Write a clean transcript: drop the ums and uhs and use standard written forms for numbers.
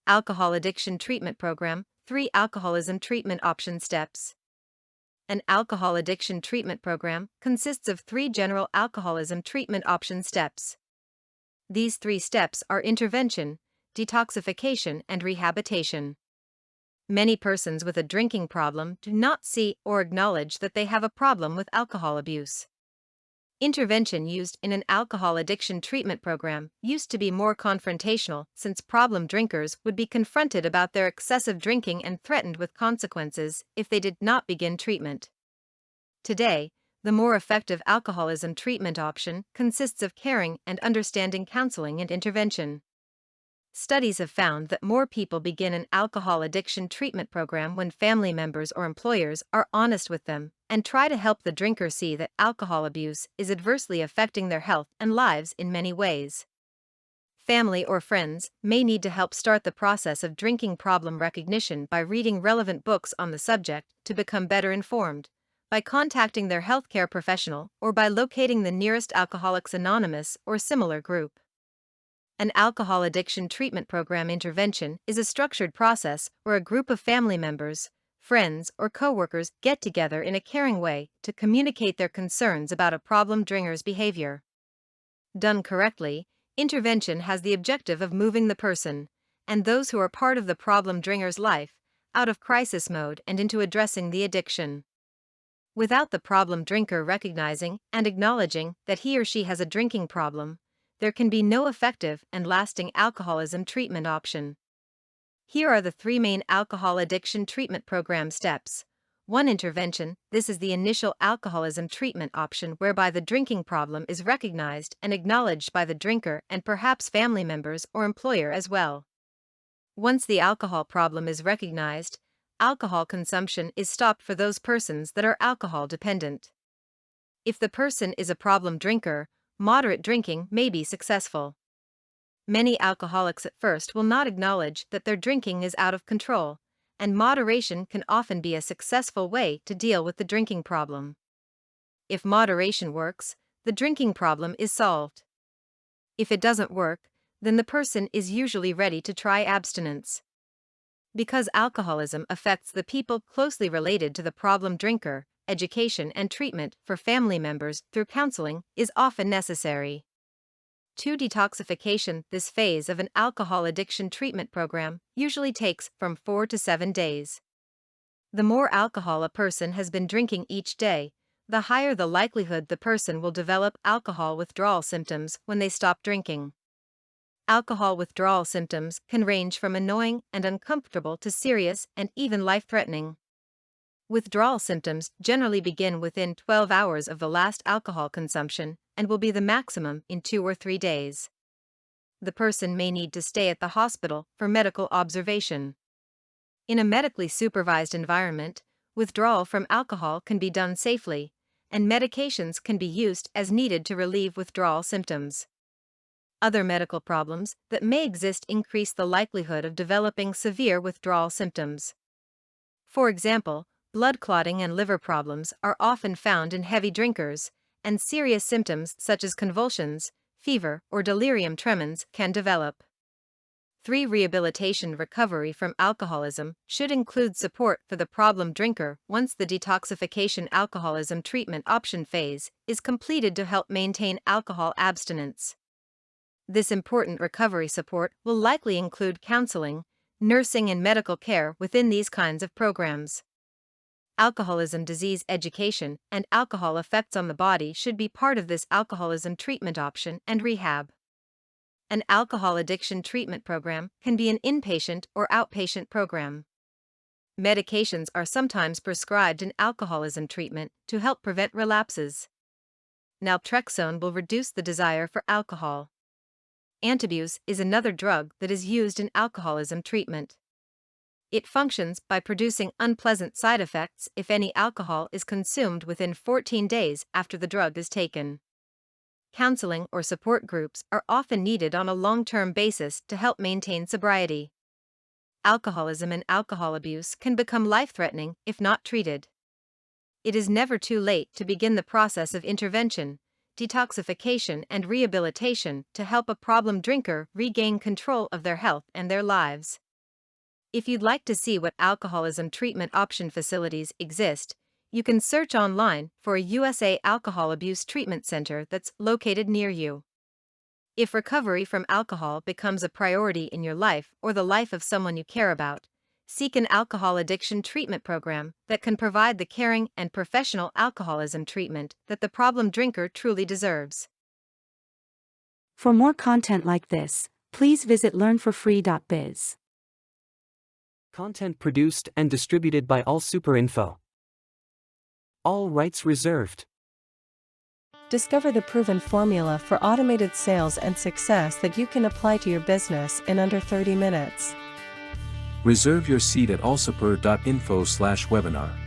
Alcohol Addiction Treatment Program, 3 Alcoholism Treatment Option Steps. An alcohol addiction treatment program consists of 3 general alcoholism treatment option steps. These 3 steps are intervention, detoxification, and rehabilitation. Many persons with a drinking problem do not see or acknowledge that they have a problem with alcohol abuse. Intervention used in an alcohol addiction treatment program used to be more confrontational, since problem drinkers would be confronted about their excessive drinking and threatened with consequences if they did not begin treatment. Today, the more effective alcoholism treatment option consists of caring and understanding counseling and intervention. Studies have found that more people begin an alcohol addiction treatment program when family members or employers are honest with them and try to help the drinker see that alcohol abuse is adversely affecting their health and lives in many ways. Family or friends may need to help start the process of drinking problem recognition by reading relevant books on the subject to become better informed, by contacting their healthcare professional, or by locating the nearest Alcoholics Anonymous or similar group. An alcohol addiction treatment program intervention is a structured process where a group of family members, friends, or coworkers get together in a caring way to communicate their concerns about a problem drinker's behavior. Done correctly, intervention has the objective of moving the person, and those who are part of the problem drinker's life, out of crisis mode and into addressing the addiction. Without the problem drinker recognizing and acknowledging that he or she has a drinking problem, there can be no effective and lasting alcoholism treatment option. Here are the 3 main alcohol addiction treatment program steps. 1. Intervention. This is the initial alcoholism treatment option whereby the drinking problem is recognized and acknowledged by the drinker and perhaps family members or employer as well. Once the alcohol problem is recognized, alcohol consumption is stopped for those persons that are alcohol dependent. If the person is a problem drinker, moderate drinking may be successful. Many alcoholics at first will not acknowledge that their drinking is out of control, and moderation can often be a successful way to deal with the drinking problem. If moderation works, the drinking problem is solved. If it doesn't work, then the person is usually ready to try abstinence. Because alcoholism affects the people closely related to the problem drinker, education and treatment for family members through counseling is often necessary. 2. Detoxification. This phase of an alcohol addiction treatment program usually takes from 4 to 7 days. The more alcohol a person has been drinking each day, the higher the likelihood the person will develop alcohol withdrawal symptoms when they stop drinking. Alcohol withdrawal symptoms can range from annoying and uncomfortable to serious and even life-threatening. Withdrawal symptoms generally begin within 12 hours of the last alcohol consumption and will be the maximum in 2 or 3 days. The person may need to stay at the hospital for medical observation. In a medically supervised environment, withdrawal from alcohol can be done safely, and medications can be used as needed to relieve withdrawal symptoms. Other medical problems that may exist increase the likelihood of developing severe withdrawal symptoms. For example, blood clotting and liver problems are often found in heavy drinkers, and serious symptoms such as convulsions, fever, or delirium tremens can develop. 3. Rehabilitation. Recovery from alcoholism should include support for the problem drinker once the detoxification alcoholism treatment option phase is completed to help maintain alcohol abstinence. This important recovery support will likely include counseling, nursing, and medical care within these kinds of programs. Alcoholism disease education and alcohol effects on the body should be part of this alcoholism treatment option and rehab. An alcohol addiction treatment program can be an inpatient or outpatient program. Medications are sometimes prescribed in alcoholism treatment to help prevent relapses. Naltrexone will reduce the desire for alcohol. Antabuse is another drug that is used in alcoholism treatment. It functions by producing unpleasant side effects if any alcohol is consumed within 14 days after the drug is taken. Counseling or support groups are often needed on a long-term basis to help maintain sobriety. Alcoholism and alcohol abuse can become life-threatening if not treated. It is never too late to begin the process of intervention, detoxification, and rehabilitation to help a problem drinker regain control of their health and their lives. If you'd like to see what alcoholism treatment option facilities exist, you can search online for a USA Alcohol Abuse Treatment Center that's located near you. If recovery from alcohol becomes a priority in your life or the life of someone you care about, seek an alcohol addiction treatment program that can provide the caring and professional alcoholism treatment that the problem drinker truly deserves. For more content like this, please visit learnforfree.biz. Content produced and distributed by AllSuperInfo. All rights reserved. Discover the proven formula for automated sales and success that you can apply to your business in under 30 minutes. Reserve your seat at allsuper.info/webinar.